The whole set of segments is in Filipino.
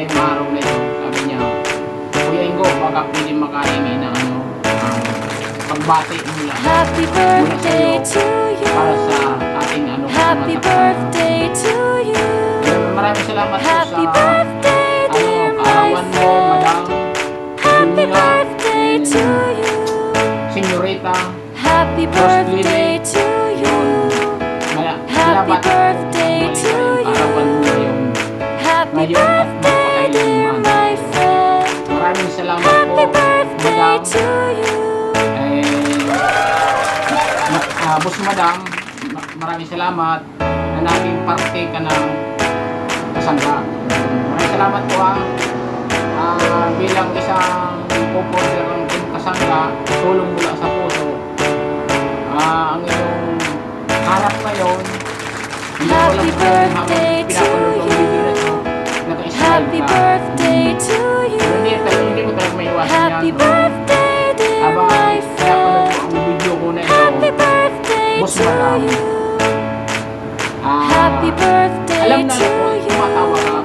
ngayong araw na ito, sabi niya, Kuya Ingo, baka pwede makahingi na pagbati mula Happy birthday to you. para sa ating Happy birthday to you. Maraming salamat po Happy sa birthday, dear my kaarawan mo, Madam friend. Happy Dunya, birthday to you. Senyorita. Happy birthday to you. Happy birthday to you. Happy birthday, dear my friend. Maraming salamat Happy po, birthday Madam. to you. Boss Madam, maraming salamat na naging parte ka ng kasangga. Maraming salamat po bilang isang pupunta ng kasangga, tulong mula sa puso. Ang iyong harap ngayon, Happy birthday to you. Happy birthday to you. Hindi ko talaga may iwasan Happy yan. birthday, dear my friend. Ang video ko na Happy ito, birthday Boss to Madam. you. Happy birthday alam na to po, you. tumatawa ka.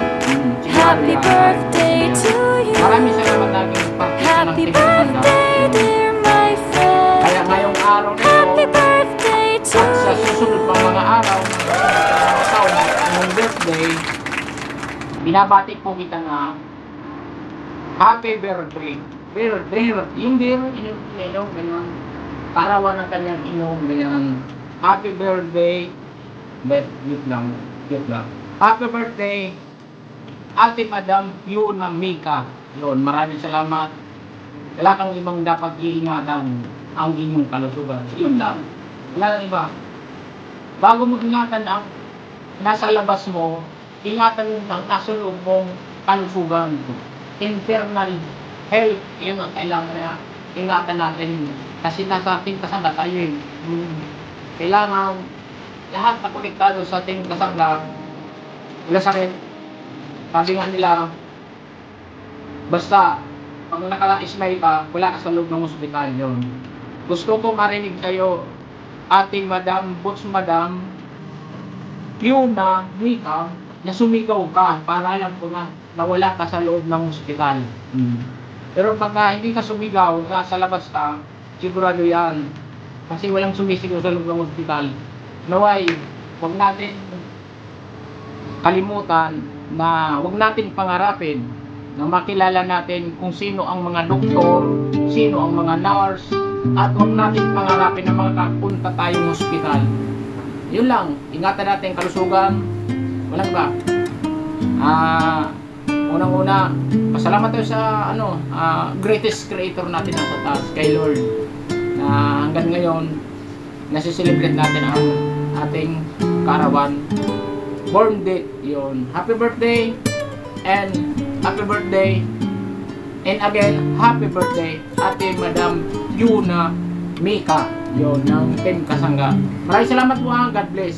Happy birthday to you. Maraming salamat naging parte ka ng Happy Team Kasangga. birthday, dear my friend. Kaya ngayong araw na Happy ito, birthday to at sa you. susunod pang mga araw ng taon ng birthday, binabati po kita na happy birthday. Yung inom, ganyan. Parawan ng kanyang inom, ganyan. Happy birthday. Cute lang. Happy birthday, Ate Madam Yuna Mika. Yun, maraming salamat. Wala kang ibang dapat iingatan ang inyong kalusugan. Yun lang. Wala nang iba. Bago mo ingatan ang nasa labas mo, ingatan mo ang nasa loob mong kalusugan. Internal health, yun ang kailangan na ingatan natin. Kasi nasa ating kasangga tayo eh. Kailangan lahat na konektado sa ating kasangga, wala sakit. Sabi nga nila, basta pag naka-smile ka, wala ka sa loob ng ospital yun. Gusto ko marinig kayo, ating Madam, Boss Madam, Yuna Mika, na sumigaw ka para alam ko na wala ka sa loob ng ospital. Pero pagka hindi ka sumigaw, nasa labas ka, sigurado yan. Kasi walang sumisigaw sa loob ng ospital. Naway, huwag natin kalimutan na huwag natin pangarapin na makilala natin kung sino ang mga doktor, sino ang mga nurse, at huwag natin pangarapin na makapunta tayong ospital. Yun lang, ingatan natin kalusugan. Walang ba? Unang-una, pasalamat tayo sa greatest creator natin nasa taas, kay Lord, na hanggang ngayon nasi-celebrate natin ang ating karawan born date. Yun, happy birthday and again happy birthday Ate Madam Yuna Mika, yun, ng Team Kasangga. Maraming salamat po. God bless.